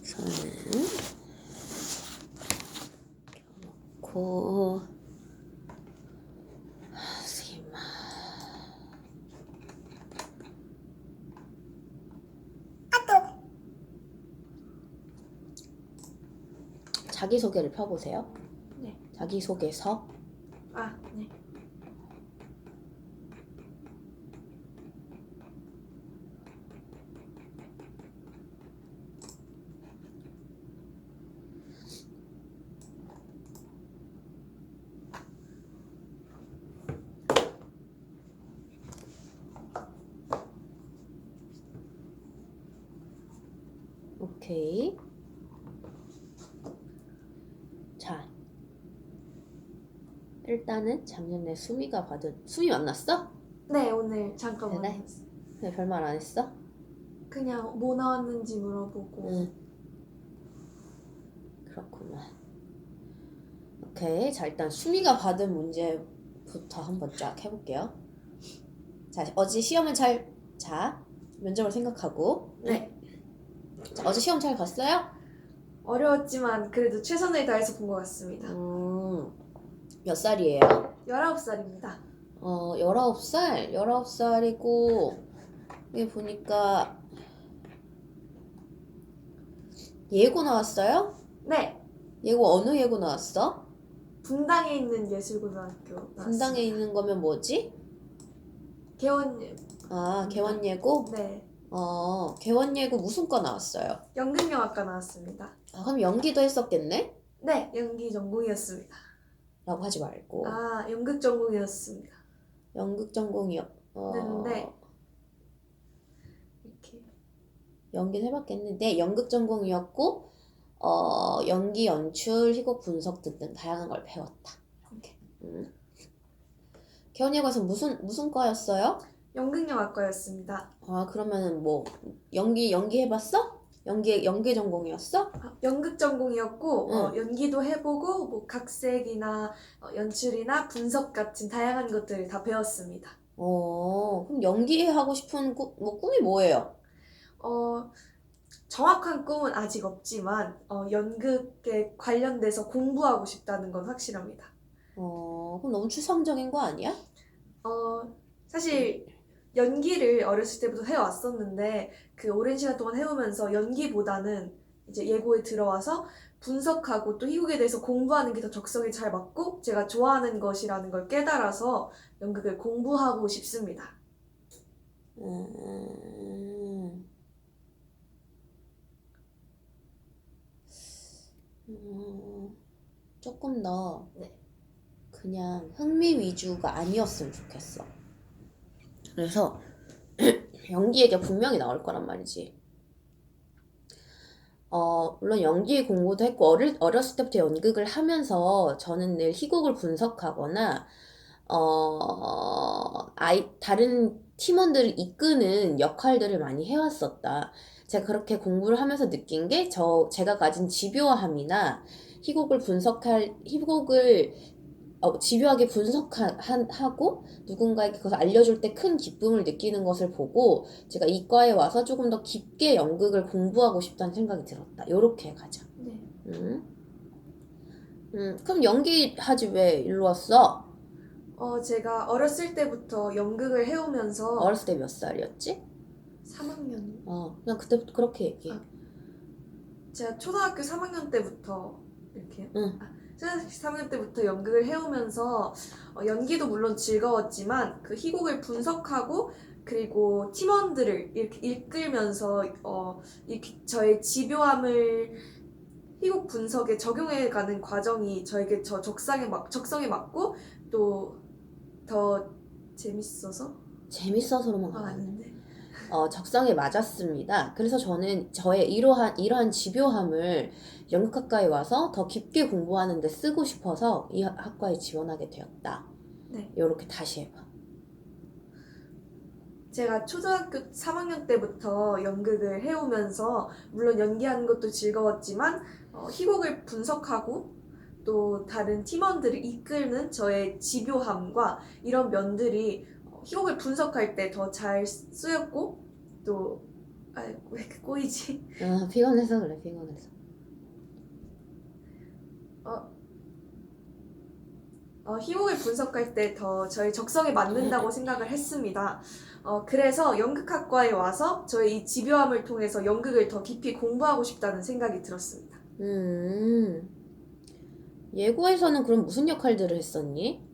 선을 고 세마 자기소개를 펴보세요. 네. 자기소개서. 네. 오케이. 자, 일단은 작년에 수미 만났어? 네, 오늘 잠깐 그래? 만났어요. 근데 별말 안 했어? 그냥 뭐 나왔는지 물어보고. 응. 그렇구만. 오케이. 자, 일단 수미가 받은 문제부터 한번 쫙 해볼게요. 자, 어제 시험은 면접을 생각하고. 네. 자, 어제 시험 잘 봤어요? 어려웠지만 그래도 최선을 다해서 본 것 같습니다. 몇 살이에요? 19살입니다. 19살? 19살이고, 여기 보니까, 예고 나왔어요? 네. 예고 어느 예고 나왔어? 분당에 있는 예술고등학교 나왔습니다. 분당에 있는 거면 뭐지? 개원. 개원 예고? 네. 개원 예고 무슨 과 나왔어요? 연극영화과 나왔습니다. 그럼 연기도 했었겠네? 네, 연기 전공이었습니다. 라고 하지 말고. 연극 전공이었습니다. 연극 전공이요. 네. 이렇게. 연기는 해봤겠는데, 연극 전공이었고, 연기, 연출, 희곡 분석 등등 다양한 걸 배웠다. 이렇게. 개원 예고에서 무슨 과였어요? 연극영화과였습니다. 그러면은 뭐 연기 해봤어? 연기 전공이었어? 연극 전공이었고 응. 연기도 해보고 뭐 각색이나 연출이나 분석 같은 다양한 것들을 다 배웠습니다. 그럼 연기하고 싶은 꿈이 뭐예요? 정확한 꿈은 아직 없지만 연극에 관련돼서 공부하고 싶다는 건 확실합니다. 그럼 너무 추상적인 거 아니야? 사실 연기를 어렸을 때부터 해왔었는데 그 오랜 시간 동안 해오면서 연기보다는 이제 예고에 들어와서 분석하고 또 희곡에 대해서 공부하는 게 더 적성에 잘 맞고 제가 좋아하는 것이라는 걸 깨달아서 연극을 공부하고 싶습니다. 조금 더 네. 그냥 흥미 위주가 아니었으면 좋겠어. 그래서 연기 얘기가 분명히 나올 거란 말이지. 물론 연기 공부도 했고 어렸을 때부터 연극을 하면서 저는 늘 희곡을 분석하거나 다른 팀원들을 이끄는 역할들을 많이 해왔었다. 제가 그렇게 공부를 하면서 느낀 게 제가 가진 집요함이나 희곡을 집요하게 분석하고 누군가에게 그것을 알려줄 때 큰 기쁨을 느끼는 것을 보고 제가 이과에 와서 조금 더 깊게 연극을 공부하고 싶다는 생각이 들었다. 요렇게 가자. 네. 그럼 연기하지 왜 일로 왔어? 제가 어렸을 때부터 연극을 해오면서 어렸을 때 몇 살이었지? 3학년. 그냥 그때부터 그렇게 얘기해. 제가 초등학교 3학년 때부터 이렇게. 응. 초등학교 3학년 때부터 연극을 해오면서 연기도 물론 즐거웠지만 그 희곡을 분석하고 그리고 팀원들을 이렇게 이끌면서 이렇게 저의 집요함을 희곡 분석에 적용해가는 과정이 저에게 적성에 맞고 또 더 재밌어서로만 가는 아닌데. 적성에 맞았습니다. 그래서 저는 저의 이러한 집요함을 연극학과에 와서 더 깊게 공부하는 데 쓰고 싶어서 이 학과에 지원하게 되었다. 네. 요렇게 다시 해봐. 제가 초등학교 3학년 때부터 연극을 해오면서 물론 연기하는 것도 즐거웠지만 희곡을 분석하고 또 다른 팀원들을 이끄는 저의 집요함과 이런 면들이 희곡을 분석할 때 더 잘 쓰였고 또 왜 이렇게 꼬이지? 피곤해서 그래, 피곤해서. 희곡을 분석할 때 더 저희 적성에 맞는다고 생각을 했습니다. 그래서 연극학과에 와서 저의 이 집요함을 통해서 연극을 더 깊이 공부하고 싶다는 생각이 들었습니다. 예고에서는 그럼 무슨 역할들을 했었니?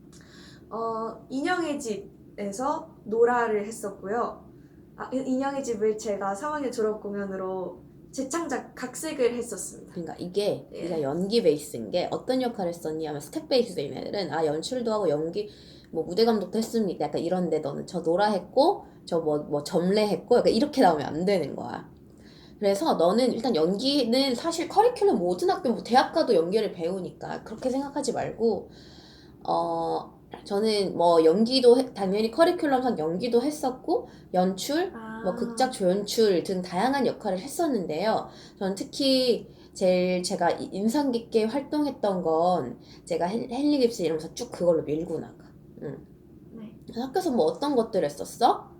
인형의 집에서 노라를 했었고요. 인형의 집을 제가 3학년 졸업 공연으로 재창작 각색을 했었습니다. 그러니까 이게 예. 네가 연기 베이스인 게 어떤 역할을 했었니 하면 스텝 베이스인 애들은 연출도 하고 연기 뭐 무대 감독도 했습니다. 약간 이런데 너는 저 노라 했고 저 뭐 점례 했고 약간 이렇게 나오면 안 되는 거야. 그래서 너는 일단 연기는 사실 커리큘럼 모든 학교 뭐 대학 가도 연기를 배우니까 그렇게 생각하지 말고 저는 뭐 연기도 당연히 커리큘럼상 연기도 했었고 연출 뭐 극작 조연출 등 다양한 역할을 했었는데요. 저는 특히 제일 제가 인상 깊게 활동했던 건 제가 헨리 깁슨 이러면서 쭉 그걸로 밀고 나가. 네. 학교에서 뭐 어떤 것들 했었어?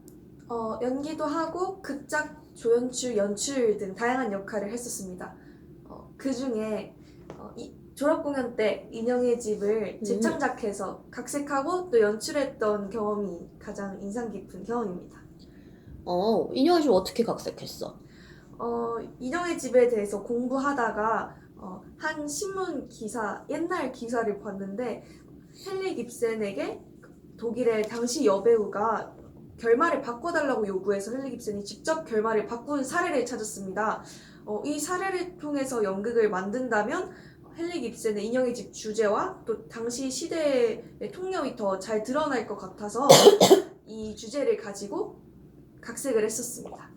연기도 하고 극작, 조연출, 연출 등 다양한 역할을 했었습니다. 그 중에 졸업 공연 때 인형의 집을 재창작해서 각색하고 또 연출했던 경험이 가장 인상 깊은 경험입니다. 인형의 집 어떻게 각색했어? 인형의 집에 대해서 공부하다가 한 신문 기사, 옛날 기사를 봤는데 헨리 깁센에게 독일의 당시 여배우가 결말을 바꿔달라고 요구해서 헨리 깁센이 직접 결말을 바꾼 사례를 찾았습니다. 이 사례를 통해서 연극을 만든다면 헨리 깁센의 인형의 집 주제와 또 당시 시대의 통념이 더 잘 드러날 것 같아서 이 주제를 가지고 각색을 했었습니다.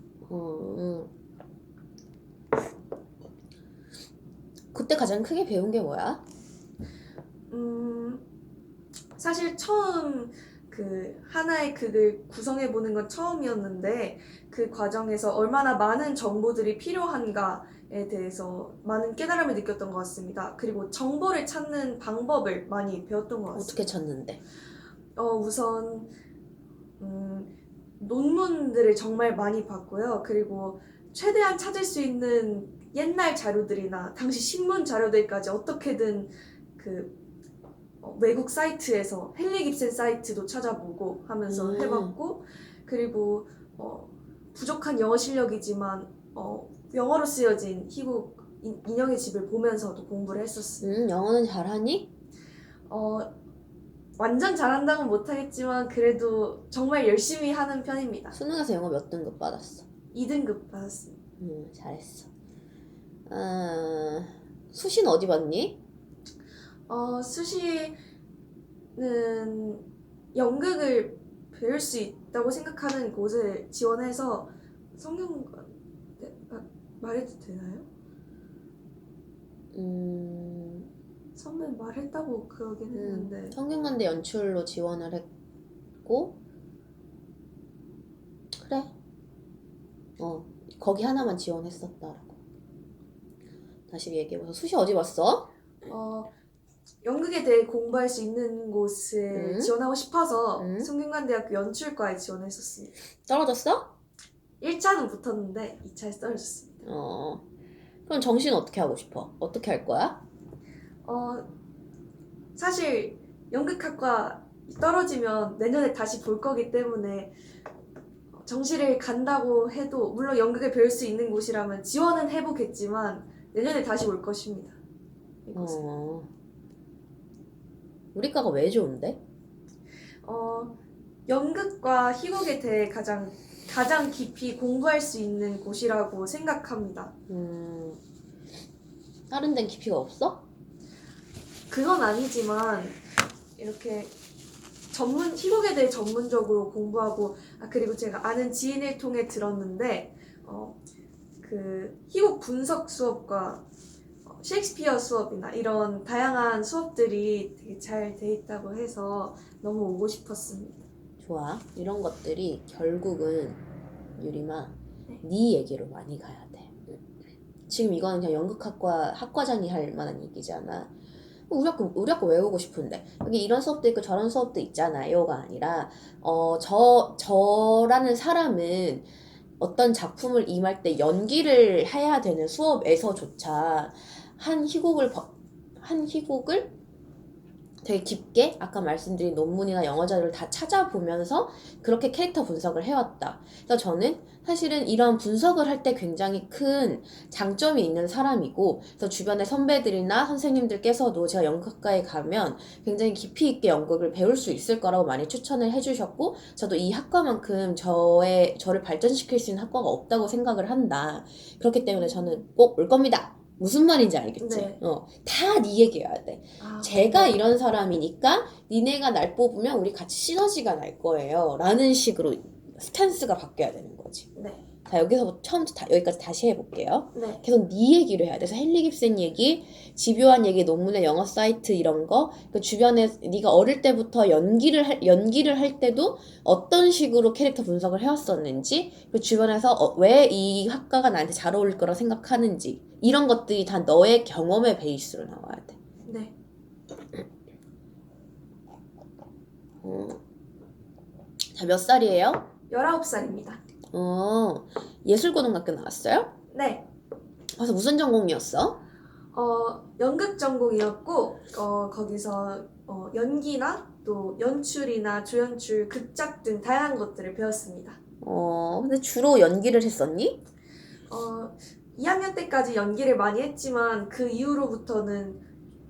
그때 가장 크게 배운 게 뭐야? 사실 처음 그 하나의 극을 구성해보는 건 처음이었는데 그 과정에서 얼마나 많은 정보들이 필요한가에 대해서 많은 깨달음을 느꼈던 것 같습니다. 그리고 정보를 찾는 방법을 많이 배웠던 것 같습니다. 어떻게 찾는데? 우선 논문들을 정말 많이 봤고요. 그리고 최대한 찾을 수 있는 옛날 자료들이나 당시 신문 자료들까지 어떻게든 그 외국 사이트에서 헨리 깁센 사이트도 찾아보고 하면서 해봤고, 그리고 부족한 영어 실력이지만 영어로 쓰여진 희곡 인형의 집을 보면서도 공부를 했었어요. 영어는 잘하니? 완전 잘한다고는 못하겠지만 그래도 정말 열심히 하는 편입니다. 수능에서 영어 몇 등급 받았어? 2등급 받았습니다. 잘했어. 수시는 어디 봤니? 수시는 연극을 배울 수 있다고 생각하는 곳을 지원해서 성균관 말해도 되나요? 선배 말했다고 그러긴 했는데 성균관대 연출로 지원을 했고 그래 거기 하나만 지원했었다라고. 다시 얘기해보자. 수시 어디 봤어? 연극에 대해 공부할 수 있는 곳을 지원하고 싶어서 성균관대학교 연출과에 지원했었습니다. 떨어졌어? 1차는 붙었는데 2차에서 떨어졌습니다. 그럼 정신 어떻게 하고 싶어? 어떻게 할 거야? 사실 연극학과 떨어지면 내년에 다시 볼 거기 때문에 정시를 간다고 해도 물론 연극을 배울 수 있는 곳이라면 지원은 해보겠지만 내년에 다시 올 것입니다. 우리 과가 왜 좋은데? 연극과 희곡에 대해 가장 깊이 공부할 수 있는 곳이라고 생각합니다. 다른 데는 깊이가 없어? 그건 아니지만 이렇게 희곡에 대해 전문적으로 공부하고 그리고 제가 아는 지인을 통해 들었는데 그 희곡 분석 수업과 셰익스피어 수업이나 이런 다양한 수업들이 되게 잘 돼 있다고 해서 너무 오고 싶었습니다. 좋아. 이런 것들이 결국은 유림아 네 얘기로 많이 가야 돼. 지금 이거는 그냥 연극학과 학과장이 할 만한 얘기잖아. 우리 학교 외우고 싶은데 여기 이런 수업도 있고 저런 수업도 있잖아요가 아니라 저라는 사람은 어떤 작품을 임할 때 연기를 해야 되는 수업에서조차 한 희곡을 한 희곡을 되게 깊게 아까 말씀드린 논문이나 영어 자료를 다 찾아보면서 그렇게 캐릭터 분석을 해왔다. 그래서 저는 사실은 이런 분석을 할 때 굉장히 큰 장점이 있는 사람이고, 그래서 주변의 선배들이나 선생님들께서도 제가 연극학과에 가면 굉장히 깊이 있게 연극을 배울 수 있을 거라고 많이 추천을 해주셨고, 저도 이 학과만큼 저를 발전시킬 수 있는 학과가 없다고 생각을 한다. 그렇기 때문에 저는 꼭 올 겁니다. 무슨 말인지 알겠지? 네. 다 네 얘기해야 돼. 아, 제가 네. 이런 사람이니까 니네가 날 뽑으면 우리 같이 시너지가 날 거예요. 라는 식으로 스탠스가 바뀌어야 되는 거지. 네. 자, 여기서 처음부터 여기까지 다시 해볼게요. 네. 계속 네 얘기를 해야 돼. 그래서 헨리 깁슨 얘기, 집요한 얘기, 논문의 영어 사이트 이런 거, 그 주변에 네가 어릴 때부터 연기를 할 때도 어떤 식으로 캐릭터 분석을 해왔었는지, 그 주변에서 왜 이 학과가 나한테 잘 어울릴 거라 생각하는지, 이런 것들이 다 너의 경험의 베이스로 나와야 돼. 네. 자, 몇 살이에요? 19살입니다. 예술고등학교 나왔어요? 네. 그래서 무슨 전공이었어? 연극 전공이었고, 거기서 연기나 또 연출이나 조연출, 극작 등 다양한 것들을 배웠습니다. 근데 주로 연기를 했었니? 2학년 때까지 연기를 많이 했지만 그 이후로부터는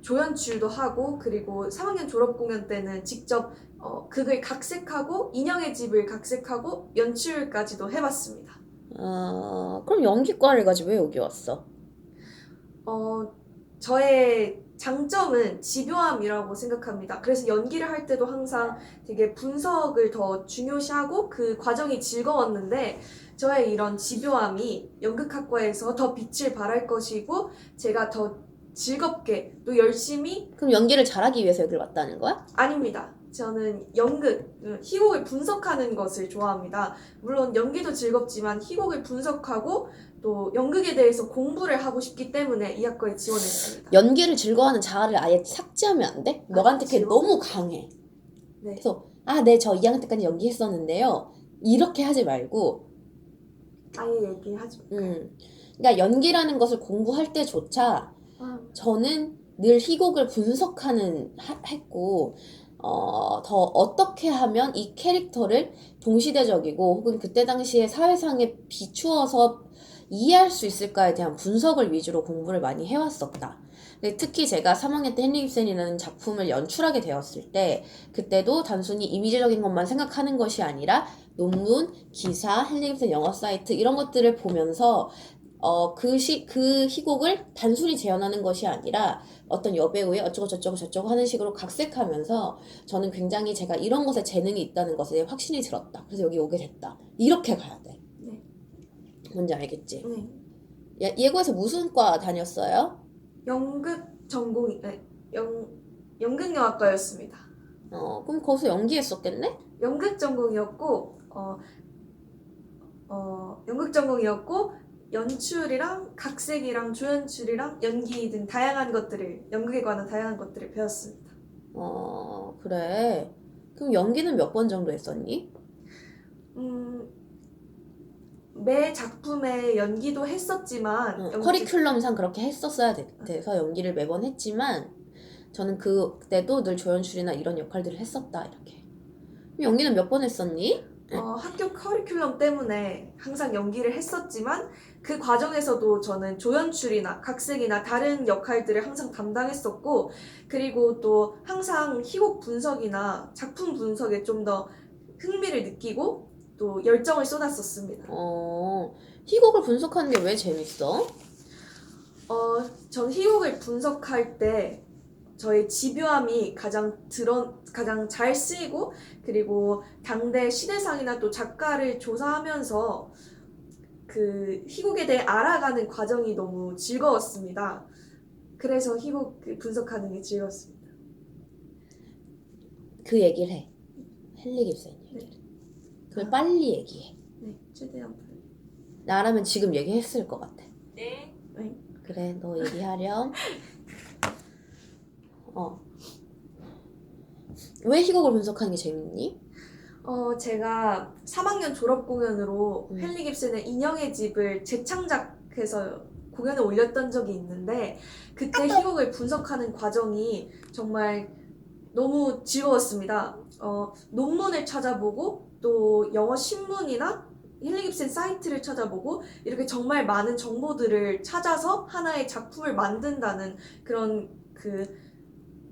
조연출도 하고 그리고 3학년 졸업 공연 때는 직접 극을 각색하고 인형의 집을 각색하고 연출까지도 해봤습니다. 그럼 연기과를 가지고 왜 여기 왔어? 저의 장점은 집요함이라고 생각합니다. 그래서 연기를 할 때도 항상 되게 분석을 더 중요시하고 그 과정이 즐거웠는데 저의 이런 집요함이 연극학과에서 더 빛을 발할 것이고 제가 더 즐겁게 또 열심히 그럼 연기를 잘하기 위해서 여기를 왔다는 거야? 아닙니다. 저는 연극, 희곡을 분석하는 것을 좋아합니다. 물론 연기도 즐겁지만 희곡을 분석하고 또 연극에 대해서 공부를 하고 싶기 때문에 이 학과에 지원했습니다. 연기를 즐거워하는 자아를 아예 삭제하면 안 돼? 너한테 그게 지워? 너무 강해. 네. 그래서 네, 저 2학년 때까지 연기했었는데요. 이렇게 하지 말고 아예 얘기하지. 그러니까 연기라는 것을 공부할 때조차 저는 늘 희곡을 했고, 더 어떻게 하면 이 캐릭터를 동시대적이고 혹은 그때 당시에 사회상에 비추어서 이해할 수 있을까에 대한 분석을 위주로 공부를 많이 해왔었다. 근데 특히 제가 3학년 때 헨리 깁슨이라는 작품을 연출하게 되었을 때 그때도 단순히 이미지적인 것만 생각하는 것이 아니라 논문, 기사, 헨리 깁슨 영어 사이트 이런 것들을 보면서 그 희곡을 단순히 재현하는 것이 아니라 어떤 여배우의 어쩌고 저쩌고 하는 식으로 각색하면서 저는 굉장히 제가 이런 것에 재능이 있다는 것에 확신이 들었다. 그래서 여기 오게 됐다. 이렇게 가야 돼. 네. 뭔지 알겠지? 네. 예고에서 무슨 과 다녔어요? 연극 전공이 연극영화과였습니다. 그럼 거기서 연기했었겠네? 연극 전공이었고 연극 전공이었고 연출이랑 각색이랑 조연출이랑 연기 등 다양한 것들을 연극에 관한 다양한 것들을 배웠습니다. 그래. 그럼 연기는 몇 번 정도 했었니? 매 작품에 연기도 했었지만 커리큘럼상 그렇게 했었어야 돼서 연기를 매번 했지만 저는 그때도 늘 조연출이나 이런 역할들을 했었다 이렇게. 그럼 연기는 몇 번 했었니? 학교 커리큘럼 때문에 항상 연기를 했었지만 그 과정에서도 저는 조연출이나 각색이나 다른 역할들을 항상 담당했었고 그리고 또 항상 희곡 분석이나 작품 분석에 좀 더 흥미를 느끼고 또 열정을 쏟았었습니다. 희곡을 분석하는 게 왜 재밌어? 전 희곡을 분석할 때 저의 집요함이 가장 잘 쓰이고 그리고 당대 시대상이나 또 작가를 조사하면서 그 희곡에 대해 알아가는 과정이 너무 즐거웠습니다. 그래서 희곡 분석하는 게 즐거웠습니다. 그 얘기를 해. 헨리 깁슨 얘기를. 그걸 빨리 얘기해. 네, 최대한 빨리. 나라면 지금 얘기했을 것 같아. 네. 그래, 너 얘기하렴. 왜 희곡을 분석하는 게 재밌니? 제가 3학년 졸업 공연으로 음. 헨리 깁슨의 인형의 집을 재창작해서 공연을 올렸던 적이 있는데 그때 희곡을 분석하는 과정이 정말 너무 즐거웠습니다. 논문을 찾아보고 또 영어 신문이나 헨리 깁슨 사이트를 찾아보고 이렇게 정말 많은 정보들을 찾아서 하나의 작품을 만든다는 그런 그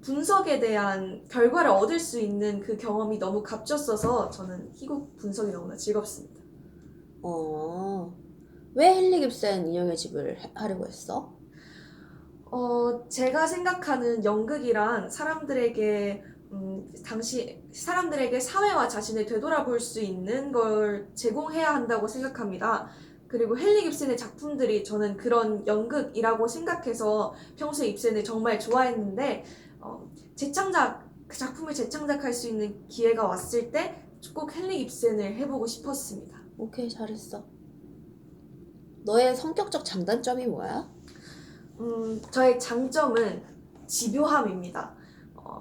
분석에 대한 결과를 얻을 수 있는 그 경험이 너무 값졌어서 저는 희곡 분석이 너무나 즐겁습니다. 왜 헨리 깁슨 인형의 집을 하려고 했어? 제가 생각하는 연극이란 사람들에게 사회와 자신을 되돌아볼 수 있는 걸 제공해야 한다고 생각합니다. 그리고 헨리 깁슨의 작품들이 저는 그런 연극이라고 생각해서 평소에 입센을 정말 좋아했는데, 그 작품을 재창작할 수 있는 기회가 왔을 때 꼭 헨리 깁슨을 해보고 싶었습니다. 오케이, 잘했어. 너의 성격적 장단점이 뭐야? 저의 장점은 집요함입니다.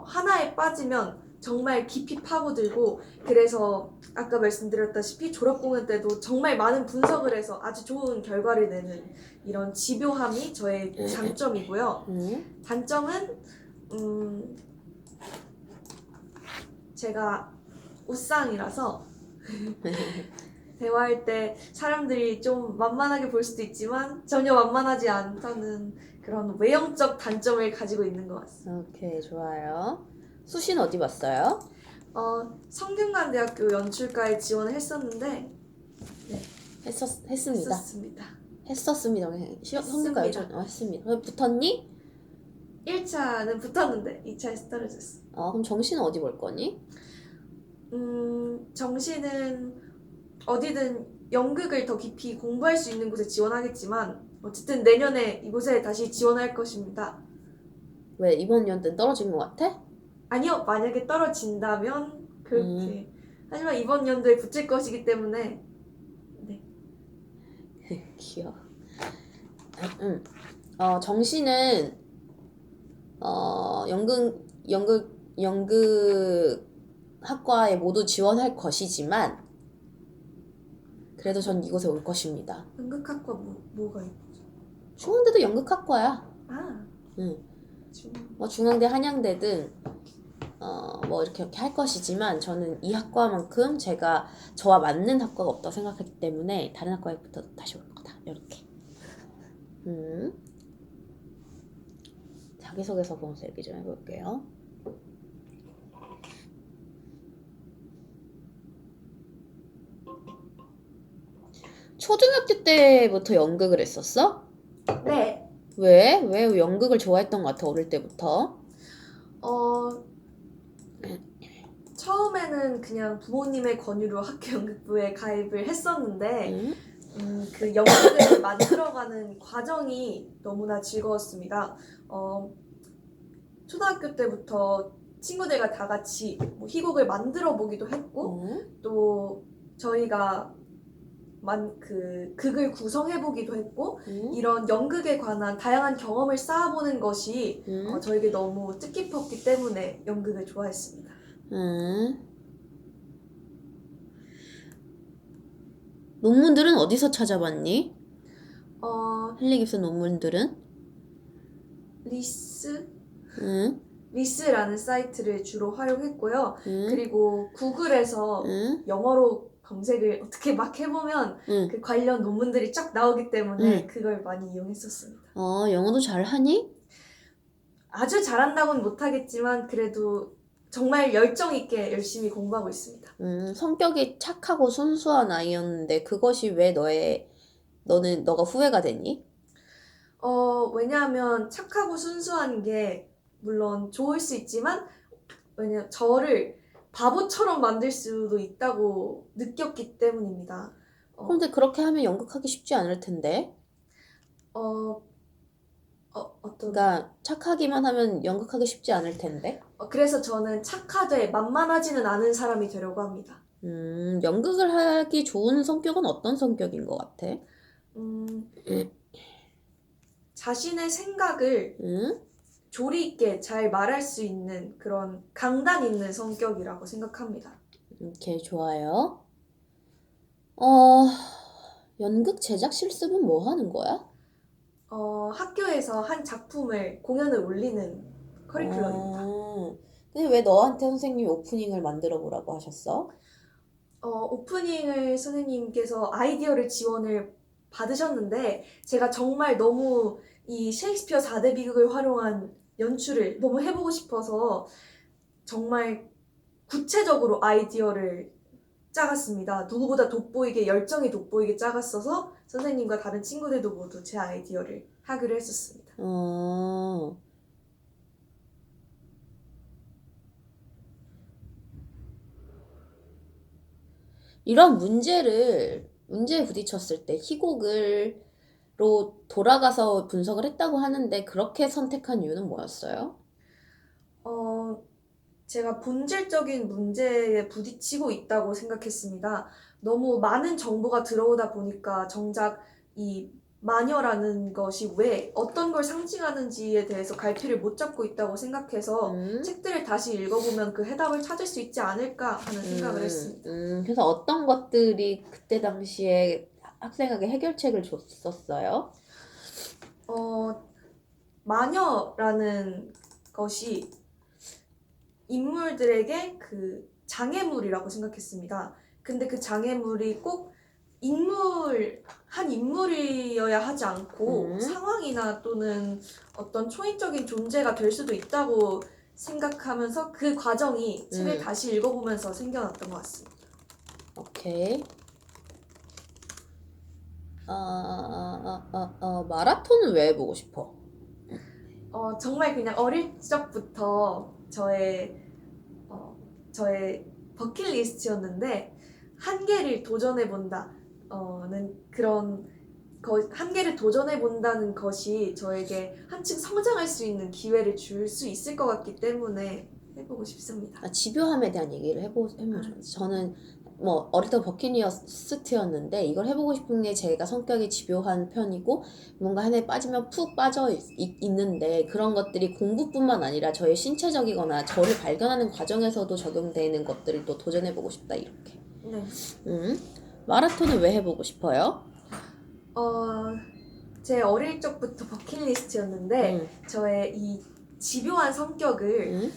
하나에 빠지면 정말 깊이 파고들고, 그래서 아까 말씀드렸다시피 졸업 공연 때도 정말 많은 분석을 해서 아주 좋은 결과를 내는 이런 집요함이 저의 장점이고요. 단점은 제가 웃상이라서 대화할 때 사람들이 좀 만만하게 볼 수도 있지만 전혀 만만하지 않다는 그런 외형적 단점을 가지고 있는 것 같습니다. 오케이, 좋아요. 수신 어디 봤어요? 성균관대학교 연출과에 지원을 했었는데 했습니다. 했었습니다. 했었습니다. 성균관 했습니다. 왜 붙었니? 1차는 붙었는데 2차에서 떨어졌어. 그럼 정시는 어디 볼 거니? 정시는 어디든 연극을 더 깊이 공부할 수 있는 곳에 지원하겠지만 어쨌든 내년에 이곳에 다시 지원할 것입니다. 왜 이번 연도는 떨어진 것 같아? 아니요, 만약에 떨어진다면 그렇게. 하지만 이번 연도에 붙을 것이기 때문에 네. 귀여워. 정시는 연극 학과에 모두 지원할 것이지만 그래도 전 이곳에 올 것입니다. 연극학과 뭐가 있죠? 중앙대도 연극학과야. 응. 중앙대, 한양대든 이렇게 할 것이지만 저는 이 학과만큼 저와 맞는 학과가 없다고 생각했기 때문에 다른 학과에부터 다시 올 거다. 이렇게. 자기소개서 보면서 얘기 좀 해볼게요. 초등학교 때부터 연극을 했었어? 네. 왜 연극을 좋아했던 것 같아, 어릴 때부터? 처음에는 그냥 부모님의 권유로 학교 연극부에 가입을 했었는데 그 연극을 만들어가는 과정이 너무나 즐거웠습니다. 초등학교 때부터 친구들과 다 같이 희곡을 만들어 보기도 했고 또 저희가 극을 구성해 보기도 했고 이런 연극에 관한 다양한 경험을 쌓아보는 것이 저에게 너무 뜻깊었기 때문에 연극을 좋아했습니다. 논문들은 어디서 찾아봤니? 헨리 깁슨 논문들은? 리스라는 사이트를 주로 활용했고요. 그리고 구글에서 영어로 검색을 어떻게 막 해보면 그 관련 논문들이 쫙 나오기 때문에 그걸 많이 이용했었습니다. 영어도 잘하니? 아주 잘한다고는 못하겠지만 그래도 정말 열정 있게 열심히 공부하고 있습니다. 성격이 착하고 순수한 아이였는데 그것이 왜 너가 후회가 됐니? 왜냐하면 착하고 순수한 게 물론 좋을 수 있지만 왜냐면 저를 바보처럼 만들 수도 있다고 느꼈기 때문입니다. 그런데 그렇게 하면 연극하기 쉽지 않을 텐데. 그러니까 착하기만 하면 연극하기 쉽지 않을 텐데. 그래서 저는 착하되 만만하지는 않은 사람이 되려고 합니다. 연극을 하기 좋은 성격은 어떤 성격인 것 같아? 자신의 생각을 조리 있게 잘 말할 수 있는 그런 강단 있는 성격이라고 생각합니다. 오케이, 좋아요. 어, 연극 제작 실습은 뭐 하는 거야? 학교에서 한 작품을 공연을 올리는 커리큘럼입니다. 근데 왜 너한테 선생님이 오프닝을 만들어 보라고 하셨어? 오프닝을 선생님께서 아이디어를 지원을 받으셨는데 제가 정말 너무 이 셰익스피어 4대 비극을 활용한 연출을 너무 해보고 싶어서 정말 구체적으로 아이디어를 짜갔습니다. 누구보다 돋보이게 열정이 돋보이게 짜갔어서 선생님과 다른 친구들도 모두 제 아이디어를 하기로 했었습니다. 어, 이런 문제에 부딪혔을 때 희곡을로 돌아가서 분석을 했다고 하는데 그렇게 선택한 이유는 뭐였어요? 어, 제가 본질적인 문제에 부딪히고 있다고 생각했습니다. 너무 많은 정보가 들어오다 보니까 정작 이 마녀라는 것이 왜 어떤 걸 상징하는지에 대해서 갈피를 못 잡고 있다고 생각해서 음, 책들을 다시 읽어보면 그 해답을 찾을 수 있지 않을까 하는 생각을 했습니다. 그래서 어떤 것들이 그때 당시에 학생에게 해결책을 줬었어요? 어, 마녀라는 것이 인물들에게 그 장애물이라고 생각했습니다. 근데 그 장애물이 꼭 한 인물이어야 하지 않고 상황이나 또는 어떤 초인적인 존재가 될 수도 있다고 생각하면서 그 과정이 책을 다시 읽어보면서 생겨났던 것 같습니다. 오케이. 마라톤은 왜 해보고 싶어? 정말 그냥 어릴 적부터 저의 버킷리스트였는데 한계를 도전해 본다는 그런 한계를 도전해 본다는 것이 저에게 한층 성장할 수 있는 기회를 줄 수 있을 것 같기 때문에 해보고 싶습니다. 집요함에 대한 얘기를 해보면 좋지. 저는 뭐 어릴 때 버킷리스트였는데 이걸 해보고 싶은 게 제가 성격이 집요한 편이고 뭔가 하나에 빠지면 푹 빠져 있는데 그런 것들이 공부뿐만 아니라 저의 신체적이거나 저를 발견하는 과정에서도 적용되는 것들을 또 도전해보고 싶다 이렇게. 네. 마라톤은 왜 해보고 싶어요? 제 어릴 적부터 버킷리스트였는데 저의 이 집요한 성격을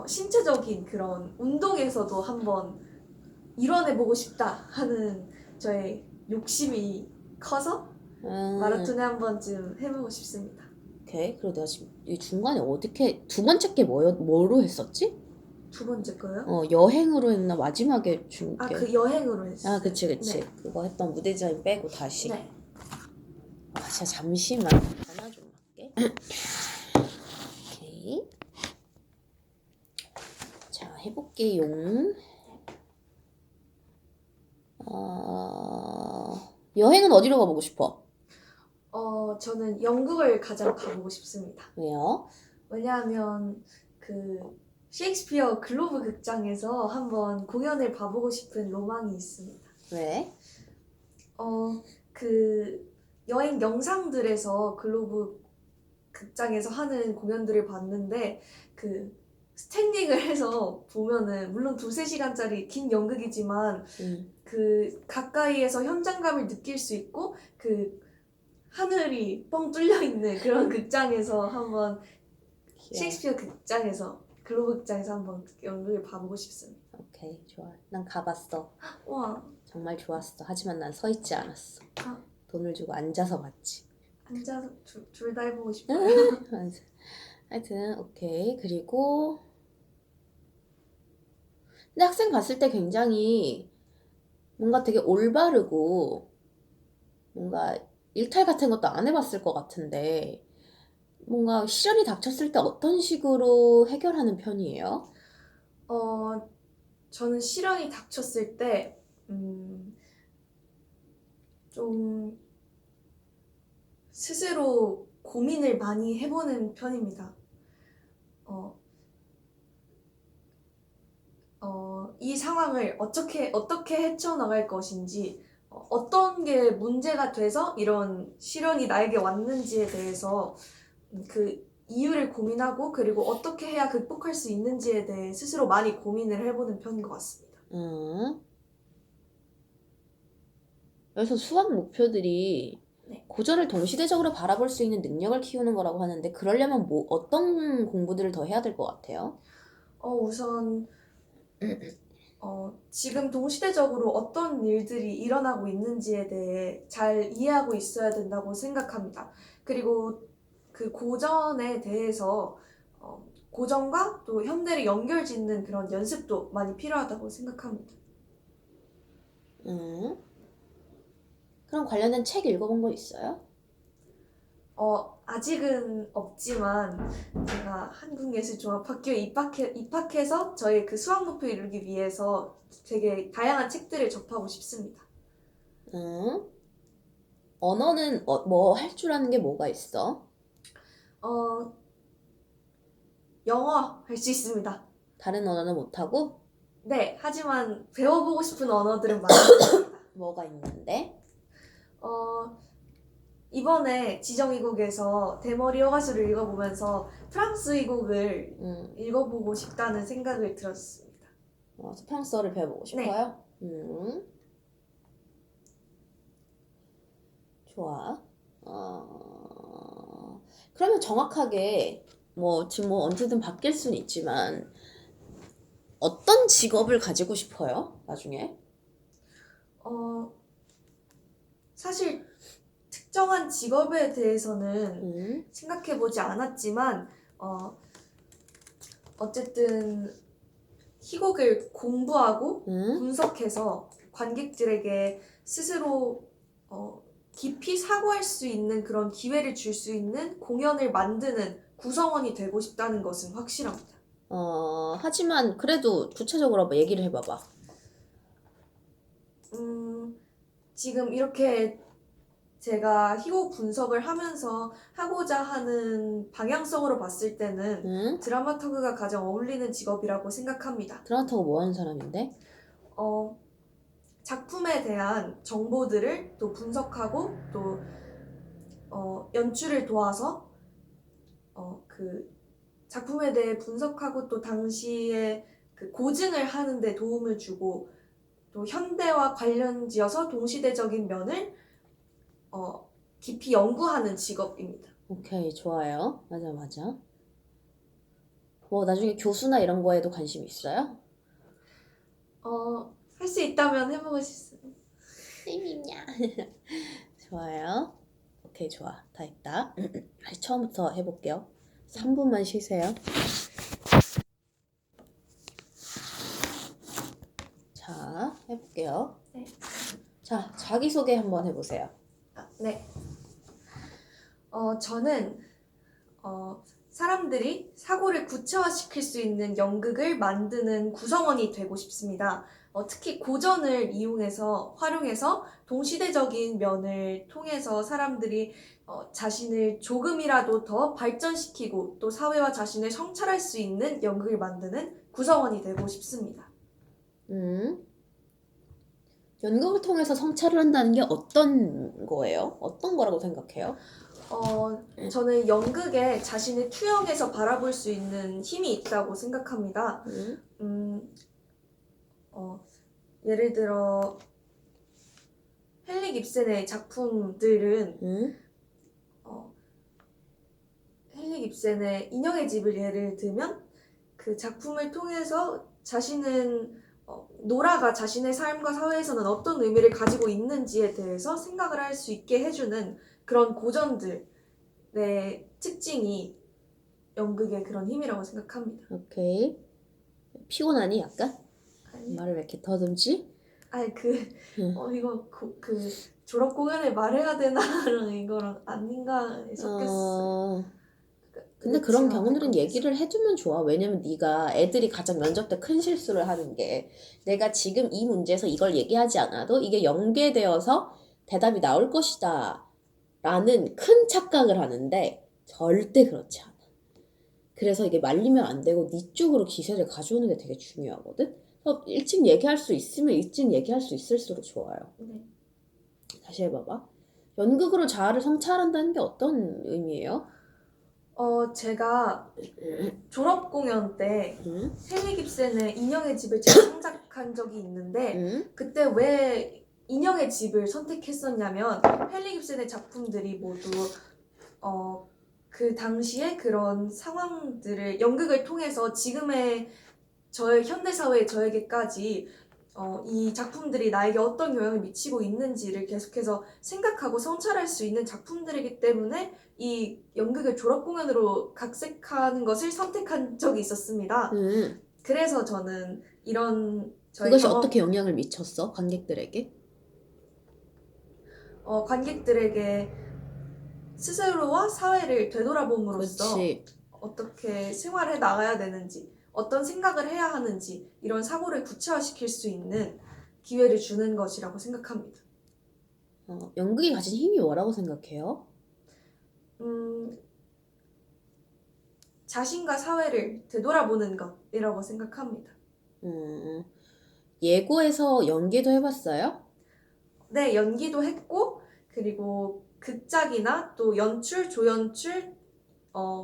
신체적인 그런 운동에서도 한번 이뤄내보고 싶다 하는 저의 욕심이 커서 마라톤에 한 번쯤 해보고 싶습니다. 오케이. 그리고 내가 지금 이 중간에 어떻게 두 번째 게 뭐로 했었지? 두 번째 거요? 여행으로 했나 마지막에 준 게. 그 여행으로 했어요. 아, 그치. 네. 그거 했던 무대 디자인 빼고 다시. 네. 진짜 잠시만. 전화 좀 할게. 오케이. 자, 해볼게요. 여행은 어디로 가보고 싶어? 저는 영국을 가장 가보고 싶습니다. 왜요? 왜냐하면 셰익스피어 글로브 극장에서 한번 공연을 봐보고 싶은 로망이 있습니다. 왜? 여행 영상들에서 글로브 극장에서 하는 공연들을 봤는데 스탠딩을 해서 보면은 물론 2-3시간짜리 긴 연극이지만 가까이에서 현장감을 느낄 수 있고 하늘이 뻥 뚫려 있는 그런 극장에서 한번 셰익스피어 극장에서 글로브 극장에서 한번 연극을 봐보고 싶습니다. 오케이, 좋아. 난 가봤어. 와. 정말 좋았어. 하지만 난 서 있지 않았어. 아. 돈을 주고 앉아서 봤지. 앉아서 둘 다 해보고 싶어요. 하여튼 오케이. 그리고 근데 학생 봤을 때 굉장히 뭔가 되게 올바르고 뭔가 일탈 같은 것도 안 해봤을 것 같은데 뭔가 시련이 닥쳤을 때 어떤 식으로 해결하는 편이에요? 저는 시련이 닥쳤을 때 좀 스스로 고민을 많이 해보는 편입니다. 이 상황을 어떻게 헤쳐나갈 것인지, 어떤 게 문제가 돼서 이런 시련이 나에게 왔는지에 대해서 그 이유를 고민하고 그리고 어떻게 해야 극복할 수 있는지에 대해 스스로 많이 고민을 해보는 편인 것 같습니다. 음. 여기서 수학 목표들이 네. 고전을 동시대적으로 바라볼 수 있는 능력을 키우는 거라고 하는데 그러려면 어떤 공부들을 더 해야 될 것 같아요? 우선 지금 동시대적으로 어떤 일들이 일어나고 있는지에 대해 잘 이해하고 있어야 된다고 생각합니다. 그리고 그 고전에 대해서 고전과 또 현대를 연결짓는 그런 연습도 많이 필요하다고 생각합니다. 음. 그럼 관련된 책 읽어본 거 있어요? 아직은 없지만 제가 한국예술종합학교에 입학해서 저희 그 수학 목표 이루기 위해서 되게 다양한 책들을 접하고 싶습니다. 언어는 뭐 할 줄 아는 게 뭐가 있어? 어, 영어 할 수 있습니다. 다른 언어는 못하고? 네, 하지만 배워보고 싶은 언어들은 많이 있습니다. 뭐가 있는데? 어, 이번에 지정이곡에서 대머리 여가수를 읽어보면서 프랑스 이곡을 읽어보고 싶다는 생각을 들었습니다. 프랑스어를 배워보고 싶어요? 좋아. 그러면 정확하게 지금 언제든 바뀔 수는 있지만 어떤 직업을 가지고 싶어요? 나중에? 사실 특정한 직업에 대해서는 생각해보지 않았지만 어쨌든 희곡을 공부하고 분석해서 관객들에게 스스로 깊이 사고할 수 있는 그런 기회를 줄 수 있는 공연을 만드는 구성원이 되고 싶다는 것은 확실합니다. 하지만 그래도 구체적으로 한번 얘기를 해봐봐. 지금 이렇게 제가 희곡 분석을 하면서 하고자 하는 방향성으로 봤을 때는 드라마터그가 가장 어울리는 직업이라고 생각합니다. 드라마터그 뭐 하는 사람인데? 작품에 대한 정보들을 또 분석하고 또 연출을 도와서 그 작품에 대해 분석하고 또 당시에 그 고증을 하는 데 도움을 주고 또 현대와 관련지어서 동시대적인 면을 깊이 연구하는 직업입니다. 오케이, 좋아요. 맞아. 나중에 교수나 이런 거에도 관심 있어요? 할 수 있다면 해보고 싶습니다. 쌤이냐? 좋아요. 오케이, 좋아. 다 했다. 다시 처음부터 해볼게요. 3분만 쉬세요. 자, 해볼게요. 네. 자, 자기소개 한번 해보세요. 네. 저는 사람들이 사고를 구체화시킬 수 있는 연극을 만드는 구성원이 되고 싶습니다. 특히 고전을 활용해서 동시대적인 면을 통해서 사람들이 자신을 조금이라도 더 발전시키고 또 사회와 자신을 성찰할 수 있는 연극을 만드는 구성원이 되고 싶습니다. 연극을 통해서 성찰을 한다는 게 어떤 거예요? 어떤 거라고 생각해요? 저는 연극에 자신을 투영해서 바라볼 수 있는 힘이 있다고 생각합니다. 예를 들어 헨릭 입센의 작품들은 헨릭 입센의 인형의 집을 예를 들면 그 작품을 통해서 노라가 자신의 삶과 사회에서는 어떤 의미를 가지고 있는지에 대해서 생각을 할 수 있게 해주는 그런 고전들의 특징이 연극의 그런 힘이라고 생각합니다. 오케이. 피곤하니 약간? 아니, 말을 왜 이렇게 더듬지? 이거 그 졸업 공연을 말해야 되나랑 이거랑 아닌가 섞였어. 근데 그런 경우들은 얘기를 해두면 좋아. 왜냐면 네가 애들이 가장 면접 때 큰 실수를 하는 게 내가 지금 이 문제에서 이걸 얘기하지 않아도 이게 연계되어서 대답이 나올 것이다 라는 큰 착각을 하는데 절대 그렇지 않아. 그래서 이게 말리면 안 되고 네 쪽으로 기세를 가져오는 게 되게 중요하거든. 그래서 일찍 얘기할 수 있으면 일찍 얘기할 수 있을수록 좋아요. 네. 다시 해봐봐. 연극으로 자아를 성찰한다는 게 어떤 의미예요? 제가 졸업 공연 때 응? 헨리 깁센의 인형의 집을 제가 창작한 적이 있는데 응? 그때 왜 인형의 집을 선택했었냐면 헨리 깁센의 작품들이 모두 그 당시에 그런 상황들을 연극을 통해서 지금의 현대 사회의 저에게까지 이 작품들이 나에게 어떤 영향을 미치고 있는지를 계속해서 생각하고 성찰할 수 있는 작품들이기 때문에 이 연극을 졸업 공연으로 각색하는 것을 선택한 적이 있었습니다. 응. 그래서 저는 이런 저의 그것이 경험, 어떻게 영향을 미쳤어? 관객들에게? 관객들에게 스스로와 사회를 되돌아봄으로써 그렇지. 어떻게 생활해 나가야 되는지, 어떤 생각을 해야 하는지 이런 사고를 구체화시킬 수 있는 기회를 주는 것이라고 생각합니다. 연극이 가진 힘이 뭐라고 생각해요? 음, 자신과 사회를 되돌아보는 것이라고 생각합니다. 음, 예고에서 연기도 해봤어요? 네, 연기도 했고, 그리고 극작이나 또 연출, 조연출,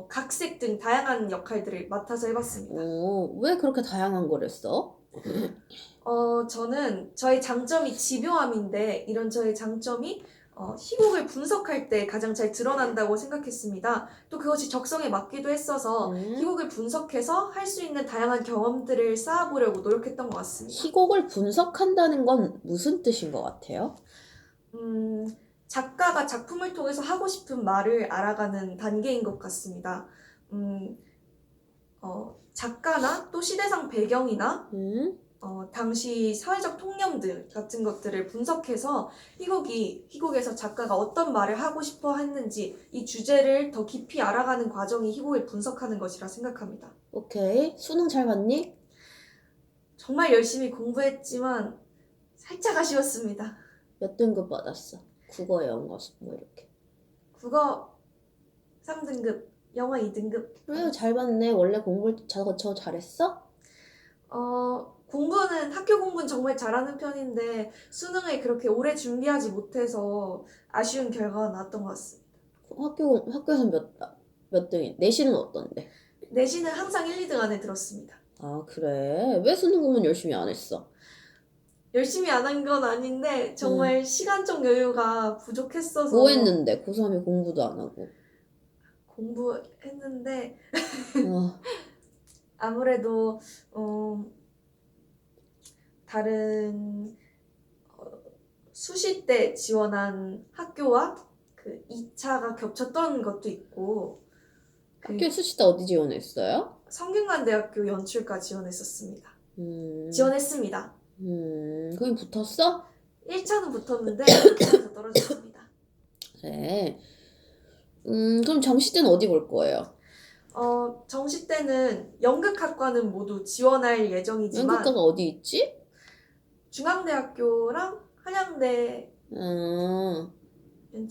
각색 등 다양한 역할들을 맡아서 해봤습니다. 왜 그렇게 다양한 걸 했어? 저는 저의 장점이 집요함인데, 이런 저의 장점이 희곡을 분석할 때 가장 잘 드러난다고 생각했습니다. 또 그것이 적성에 맞기도 했어서 희곡을 분석해서 할 수 있는 다양한 경험들을 쌓아보려고 노력했던 것 같습니다. 희곡을 분석한다는 건 무슨 뜻인 것 같아요? 작가가 작품을 통해서 하고 싶은 말을 알아가는 단계인 것 같습니다. 음, 작가나 또 시대상 배경이나 음? 당시 사회적 통념들 같은 것들을 분석해서 희곡에서 작가가 어떤 말을 하고 싶어 했는지 이 주제를 더 깊이 알아가는 과정이 희곡을 분석하는 것이라 생각합니다. 오케이. 수능 잘 봤니? 정말 열심히 공부했지만 살짝 아쉬웠습니다. 몇 등급 받았어? 국어, 영어, 뭐 이렇게. 국어 3등급, 영어 2등급. 그래요, 잘 봤네. 원래 공부를 저 잘했어? 학교 공부는 정말 잘하는 편인데 수능을 그렇게 오래 준비하지 못해서 아쉬운 결과가 나왔던 것 같습니다. 학교에서 몇 등이? 내신은 어떤데? 내신은 항상 1, 2등 안에 들었습니다. 아, 그래. 왜 수능 공부는 열심히 안 했어? 열심히 안 한 건 아닌데 정말 시간적 여유가 부족했어서 뭐 했는데? 고3에 공부도 안 하고. 공부했는데 어, 아무래도 다른 수시 때 지원한 학교와 그 2차가 겹쳤던 것도 있고 학교 수시 때 어디 지원했어요? 성균관대학교 연출과 지원했었습니다. 음, 지원했습니다. 거기 붙었어? 1차는 붙었는데 2차에서 떨어졌습니다. 그래. 그럼 정시 때는 어디 볼 거예요? 정시 때는 연극학과는 모두 지원할 예정이지만 연극과가 어디 있지? 중앙대학교랑 한양대 음, 연출